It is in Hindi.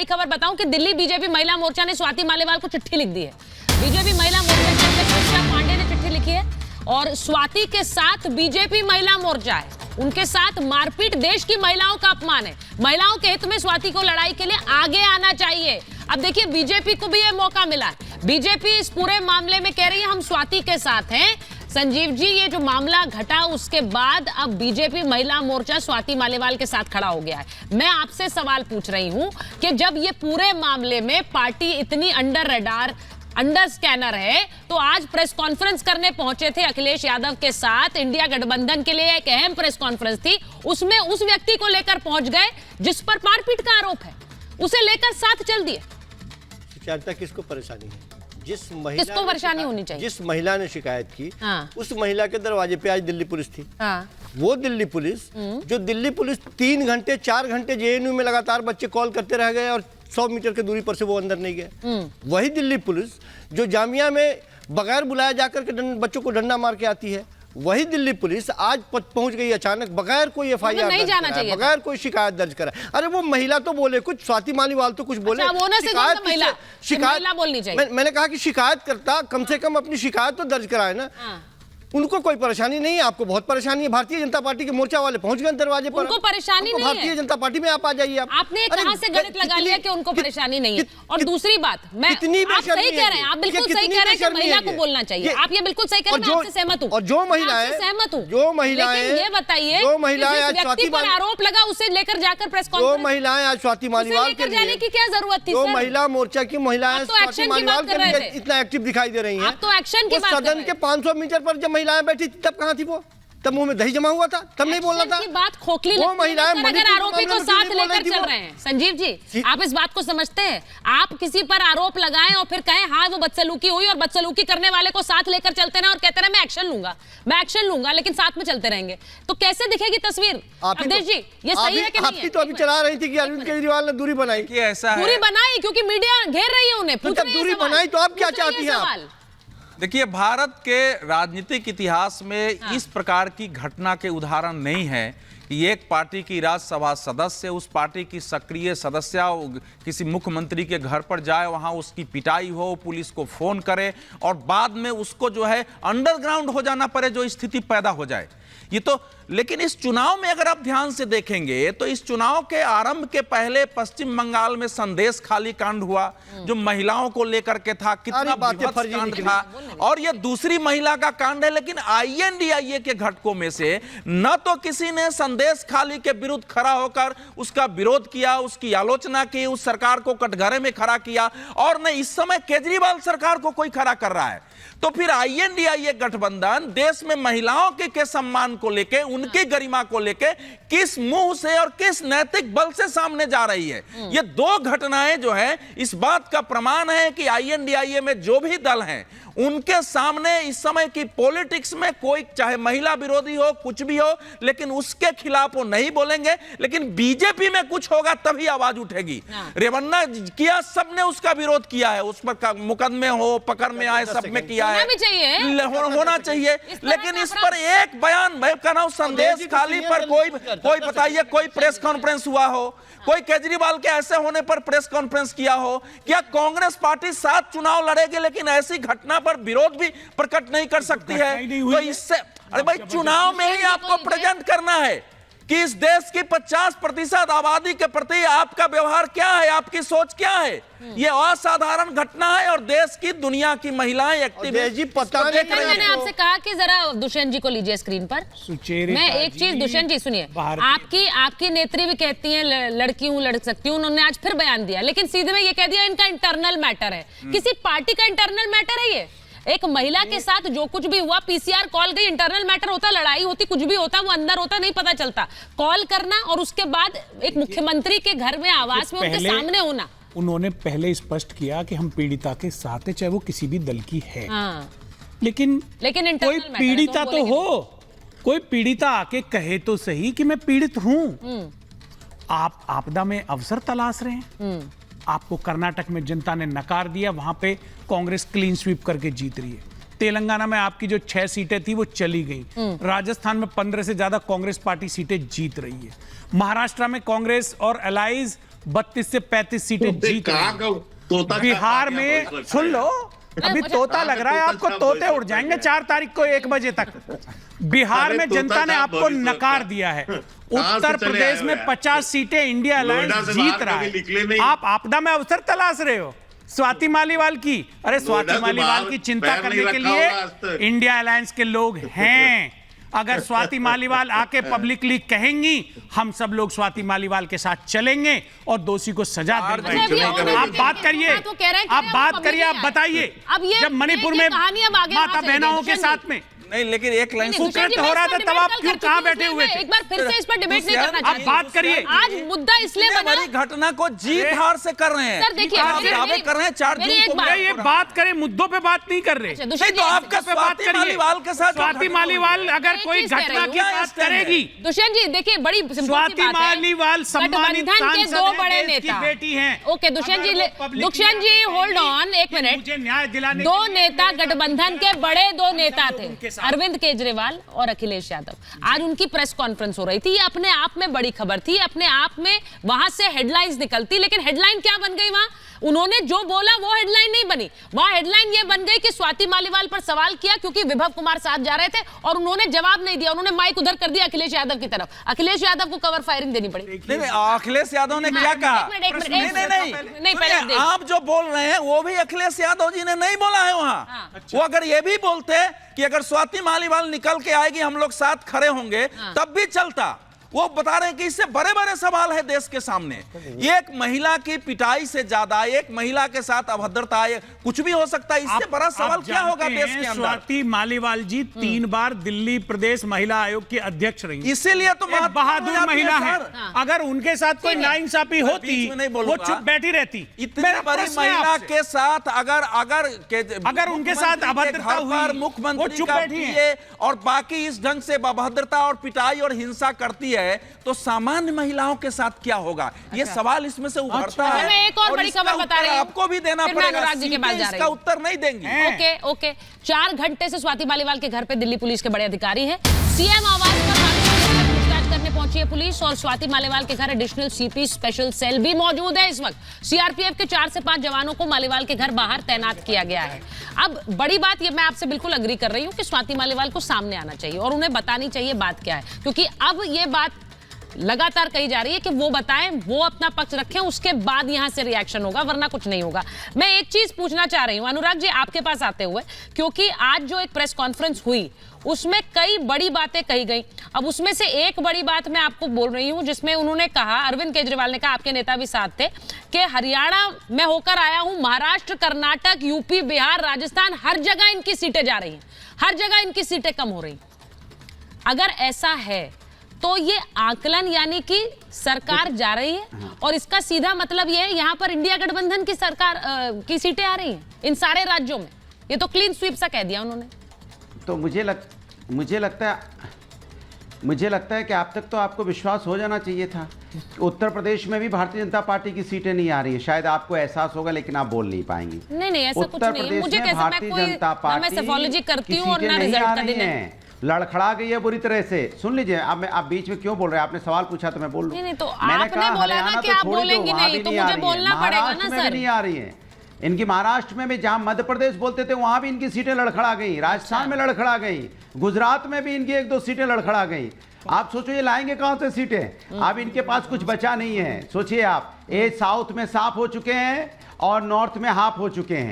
बड़ी खबर बताऊं कि दिल्ली बीजेपी महिला मोर्चा ने स्वाति मालेवाल को चिट्ठी लिख दी है। बीजेपी महिला मोर्चा के अध्यक्ष कृष्णा पांडे ने चिट्ठी लिखी है और स्वाति के साथ बीजेपी महिला मोर्चा है, उनके साथ मारपीट देश की महिलाओं का अपमान है। महिलाओं के हित में स्वाति को लड़ाई के लिए आगे आना चाहिए। अब देखिए बीजेपी को भी ये मौका मिला है। बीजेपी इस पूरे मामले में कह रही है हम स्वाति के साथ हैं। संजीव जी, ये जो मामला घटा उसके बाद अब बीजेपी महिला मोर्चा स्वाति मालेवाल के साथ खड़ा हो गया है। मैं आपसे सवाल पूछ रही हूं कि जब ये पूरे मामले में पार्टी इतनी अंडर रडार अंडर स्कैनर है, तो आज प्रेस कॉन्फ्रेंस करने पहुंचे थे अखिलेश यादव के साथ। इंडिया गठबंधन के लिए एक अहम प्रेस कॉन्फ्रेंस थी, उसमें उस व्यक्ति को लेकर पहुंच गए जिस पर मारपीट का आरोप है, उसे लेकर साथ चल दिए। शिकायत किसको परेशानी है? किसको परेशानी होनी चाहिए? जिस महिला ने शिकायत की, हाँ। उस महिला के दरवाजे पे आज दिल्ली पुलिस थी। हाँ। वो दिल्ली पुलिस जो दिल्ली पुलिस 3 घंटे 4 घंटे जेएनयू में लगातार बच्चे कॉल करते रह गए और 100 मीटर की दूरी पर से वो अंदर नहीं गए। वही दिल्ली पुलिस जो जामिया में बगैर बुलाया जाकर के बच्चों को डंडा मार के आती है, वही दिल्ली पुलिस आज पहुंच गई अचानक बगैर कोई एफआईआर नहीं जाना चाहिए, बगैर कोई शिकायत दर्ज करा। अरे वो महिला तो बोले कुछ, स्वाति मालीवाल तो कुछ बोले। शिकायत बोलनी चाहिए। मैंने कहा कि शिकायत करता कम से कम अपनी शिकायत तो दर्ज कराए ना। उनको कोई परेशानी नहीं है, आपको बहुत परेशानी है। भारतीय जनता पार्टी के मोर्चा वाले पहुंच गए दरवाजे पर। उनको परेशानी नहीं है। भारतीय जनता पार्टी में आप आ जाइए। आपने कहां से गणित लगा लिया कि उनको परेशानी नहीं है? और दूसरी बात, मैं आप सही कह रहे हैं, आप बिल्कुल सही कह रहे हैं कि महिला को बोलना चाहिए। आप ये बिल्कुल सही कह रहे हैं, मैं आपसे सहमत हूं। और जो महिलाएं सहमत हूं, जो महिलाएं, ये बताइए, जो महिलाएं आज व्यक्ति पर आरोप लगा उसे लेकर जाकर प्रेस कॉन्फ्रेंस, जो महिलाएं आज स्वाति मालीवाल के जाने की क्या जरूरत थी? जो महिला मोर्चा की महिलाएं स्वाति मालीवाल के लिए इतना एक्टिव दिखाई दे रही हैं, आप तो एक्शन की बात कर रहे हैं। सदन के 500 मीटर पर जब महिलाएं बैठी तब कहां थी वो? तब मुंह में दही जमा हुआ था, तब नहीं बोलना था। की बात खोखली वो महिलाएं अगर आरोपी को साथ लेकर चल रहे हैं। संजीव जी, आप इस बात को समझते हैं? आप किसी पर आरोप लगाएं और फिर कहें हाँ वो बदसलूकी हुई और बदसलूकी करने वाले को साथ लेकर चलते रहे और कहते रहे मैं एक्शन लूंगा, लेकिन साथ में चलते रहेंगे, तो कैसे दिखेगी तस्वीर? अवधेश जी, ये सही है कि नहीं? आपकी तो अभी चला रही थी कि अरविंद केजरीवाल ने दूरी बनाई। ऐसा दूरी बनाई क्योंकि मीडिया घेर रही है उन्हें। जब दूरी बनाई तो आप क्या चाहती हैं? आप देखिए, भारत के राजनीतिक इतिहास में इस प्रकार की घटना के उदाहरण नहीं है कि एक पार्टी की राज्यसभा सदस्य उस पार्टी की सक्रिय सदस्य किसी मुख्यमंत्री के घर पर जाए, वहां उसकी पिटाई हो, पुलिस को फोन करे और बाद में उसको जो है अंडरग्राउंड हो जाना पड़े, जो स्थिति पैदा हो जाए। ये तो, लेकिन इस चुनाव में अगर आप ध्यान से देखेंगे तो इस चुनाव के आरंभ के पहले पश्चिम बंगाल में संदेश खाली कांड हुआ, जो महिलाओं को लेकर के था, कितना विभत्स कांड था। और ये दूसरी महिला का कांड है, लेकिन आईएनडीआईए के घटकों में से न तो किसी ने संदेश खाली के विरुद्ध खड़ा होकर उसका विरोध किया, उसकी आलोचना की, उस सरकार को कटघरे में खड़ा किया, और न इस समय केजरीवाल सरकार को कोई खड़ा कर रहा है। तो फिर आईएनडीआईए गठबंधन देश में महिलाओं के सम्मान को लेके, उनकी गरिमा को लेके किस मुंह से और किस नैतिक बल से सामने जा रही है? ये दो घटनाएं जो है इस बात का प्रमाण है कि आईएनडीआईए में जो भी दल हैं उनके सामने इस समय की पॉलिटिक्स में कोई चाहे महिला विरोधी हो, कुछ भी हो, लेकिन उसके खिलाफ वो नहीं बोलेंगे। लेकिन बीजेपी में कुछ होगा तभी आवाज उठेगी। रेवन्ना किया, सबने उसका विरोध किया है, उस पर मुकदमे हो, पकड़ में आए, सब में किया है, होना चाहिए। लेकिन इस पर एक बयान संदेश खाली पर कोई बताइए, कोई प्रेस कॉन्फ्रेंस हुआ हो, कोई केजरीवाल के ऐसे होने पर प्रेस कॉन्फ्रेंस किया हो? क्या कांग्रेस पार्टी 7 चुनाव लड़ेगी लेकिन ऐसी घटना पर विरोध भी प्रकट नहीं कर सकती है? तो इससे, अरे भाई, चुनाव में ही आपको प्रेजेंट करना है कि इस देश की 50% आबादी के प्रति आपका व्यवहार क्या है, आपकी सोच क्या है। ये असाधारण घटना है और देश की, दुनिया की महिलाएं एक्टिविस्ट पता नहीं। मैंने आपसे कहा कि जरा दुष्यंत जी को लीजिए स्क्रीन पर। मैं एक चीज, दुष्यंत जी सुनिए, आपकी नेत्री भी कहती हैं लड़की हूं, लड़ सकती हूं, उन्होंने आज फिर बयान दिया, लेकिन सीधे में ये कह दिया इनका इंटरनल मैटर है। किसी पार्टी का इंटरनल मैटर है ये? एक महिला के साथ जो कुछ भी हुआ, पीसीआर कॉल गई, इंटरनल मैटर होता, लड़ाई होती, कुछ भी होता, वो अंदर होता, नहीं पता चलता। कॉल करना और उसके बाद एक मुख्यमंत्री के घर में, आवास में उनके सामने होना। उन्होंने पहले स्पष्ट किया कि हम पीड़िता के साथ है, चाहे वो किसी भी दल की है। लेकिन कोई पीड़िता तो हो, कोई पीड़िता आके कहे तो सही कि मैं पीड़ित हूं। आप आपदा में अवसर तलाश रहे हैं। आपको कर्नाटक में जनता ने नकार दिया, वहां पे कांग्रेस क्लीन स्वीप करके जीत रही है। तेलंगाना में आपकी जो 6 सीटें थी वो चली गई। राजस्थान में 15 से ज्यादा कांग्रेस पार्टी सीटें जीत रही है। महाराष्ट्र में कांग्रेस और अलाइज 32 से 35 सीटें जीत रहे हैं। बिहार में सुन लो, अभी तोता लग रहा है आपको, तोते उड़ जाएंगे 4 तारीख को 1 बजे तक। बिहार में जनता ने आपको नकार दिया है। उत्तर प्रदेश में 50 सीटें इंडिया अलायंस जीत रहा है। आप आपदा में अवसर तलाश रहे हो स्वाति मालीवाल की। अरे स्वाति मालीवाल की चिंता करने के लिए इंडिया अलायंस के लोग हैं। अगर स्वाति मालीवाल आके पब्लिकली कहेंगी, हम सब लोग स्वाति मालीवाल के साथ चलेंगे और दोषी को सजा दिलवाएंगे। आप बात करिए, आप बताइए। जब मणिपुर में माता बहनाओं के साथ में नहीं, लेकिन एक लाइन कुकर्त हो रहा था तब आप क्यों कहां बैठे हुए थे? एक बार फिर से इस पर डिबेट नहीं करना चाहते। आप बात करिए। आज मुद्दा इसलिए बना, बड़ी घटना को जीत हार से कर रहे हैं। सर देखिए, आप दावे कर रहे हैं 4 जून को। ये बात करें, मुद्दों पे बात नहीं कर रहे। नहीं तो आपका स्वाति मालीवाल के साथ, स्वाति मालीवाल अगर कोई घटना की बात करेगी, दुष्यंत जी देखिए, बड़ी स्वाति मालीवाल सम्मानित के 2 बड़े देश की नेता बेटी हैं। Okay Dushyant ji hold on एक मिनट। मुझे न्याय दिलाने 2 नेता गठबंधन के बड़े 2 नेता थे, अरविंद केजरीवाल और अखिलेश यादव। आज उनकी प्रेस कॉन्फ्रेंस हो रही थी। ये अपने आप में बड़ी खबर थी, अपने आप में वहां से हेडलाइंस निकलती। लेकिन हेडलाइन क्या बन गई वहां? उन्होंने जो बोला वो हेडलाइन नहीं बनी। वहां हेडलाइन ये बन गई कि स्वाति मालीवाल पर सवाल किया क्योंकि विभव कुमार साथ जा रहे थे और उन्होंने जवाब नहीं दिया। उन्होंने माइक उधर कर दिया अखिलेश यादव की तरफ। अखिलेश यादव को कवर फायरिंग देनी पड़ी। नहीं, अखिलेश यादव ने क्या कहा? नहीं, पहले आप जो बोल रहे हैं वो भी अखिलेश यादव जी ने नहीं बोला है वहां। वो अगर ये भी बोलते कि अगर स्वाति मालीवाल निकल के आएगी हम लोग साथ खड़े होंगे तब भी चलता। वो बता रहे हैं कि इससे बड़े बड़े सवाल है देश के सामने। एक महिला की पिटाई से ज्यादा, एक महिला के साथ अभद्रता, कुछ भी हो सकता है। इससे बड़ा सवाल क्या होगा देश के अंदर? स्वाति मालीवाल जी 3 बार दिल्ली प्रदेश महिला आयोग की अध्यक्ष रही, इसीलिए तो बहादुर महिला है। अगर उनके साथ कोई नाइंसाफी होती वो चुप बैठी रहती। इतनी बड़ी महिला के साथ अगर उनके साथ अभद्रता हुई, मुख्यमंत्री का पीए और बाकी इस ढंग से अभद्रता और पिटाई और हिंसा करती है तो सामान्य महिलाओं के साथ क्या होगा? ये सवाल इसमें से उभरता है। मैं एक और बड़ी खबर बता रही हूं, आपको भी देना पड़ेगा। इसका उत्तर नहीं देंगे। ओके 4 घंटे से स्वाति मालीवाल के घर पे दिल्ली पुलिस के बड़े अधिकारी हैं। सीएम आवास पर पूछताछ करने पहुंची है पुलिस और स्वाति मालीवाल के घर एडिशनल सीपी स्पेशल सेल भी मौजूद है। इस वक्त सीआरपीएफ के 4 से 5 जवानों को मालीवाल के घर बाहर तैनात किया गया है। अब बड़ी बात, ये मैं आपसे बिल्कुल अग्री कर रही हूं कि स्वाति मालीवाल को सामने आना चाहिए और उन्हें बतानी चाहिए बात क्या है, क्योंकि अब ये बात लगातार कही जा रही है कि वो बताएं, वो अपना पक्ष रखें, उसके बाद यहां से रिएक्शन होगा, वरना कुछ नहीं होगा। मैं एक चीज पूछना चाह रही हूं अनुराग जी आपके पास आते हुए, क्योंकि आज जो एक प्रेस कॉन्फ्रेंस हुई उसमें कई बड़ी बातें कही गई। अब उसमें से एक बड़ी बात मैं आपको बोल रही हूं जिसमें उन्होंने कहा, अरविंद केजरीवाल ने कहा, आपके नेता भी साथ थे, कि हरियाणा में होकर आया हूं, महाराष्ट्र, कर्नाटक, यूपी, बिहार, राजस्थान, हर जगह इनकी सीटें जा रही हैं, हर जगह इनकी सीटें कम हो रही। अगर ऐसा है तो ये आकलन यानी कि सरकार जा रही है और इसका सीधा मतलब ये है यहाँ पर इंडिया गठबंधन की सरकार की सीटें आ रही हैं इन सारे राज्यों में। ये तो क्लीन स्वीप सा कह दिया उन्होंने। तो मुझे लगता है कि आप तक तो आपको विश्वास हो जाना चाहिए था। उत्तर प्रदेश में भी भारतीय जनता पार्टी की सीटें नहीं आ रही है। शायद आपको एहसास होगा लेकिन आप बोल नहीं पाएंगी। नहीं ऐसा कुछ नहीं है। मुझे कैसे, मैं कोई ना सेफोलॉजी करती हूं और ना रिजल्ट का दिन है। लड़खड़ा गई है बुरी तरह से। सुन लीजिए, अब आप बीच में क्यों बोल रहे हैं? आपने सवाल पूछा तो मैं बोल लूं। नहीं तो आपने बोला ना कि आप बोलेंगे नहीं, तो मुझे बोलना पड़ेगा ना सर। नहीं आ रही है इनकी। महाराष्ट्र में भी, जहां मध्य प्रदेश बोलते थे वहां भी इनकी सीटें लड़खड़ा गई, राजस्थान में लड़खड़ा गई, गुजरात में भी इनकी 1-2 सीटें लड़खड़ा गई। आप सोचो ये लाएंगे कहां से सीटें? अब इनके पास कुछ बचा नहीं है। सोचिए आप, ये साउथ में साफ हो चुके हैं और नॉर्थ में हाफ हो चुके हैं।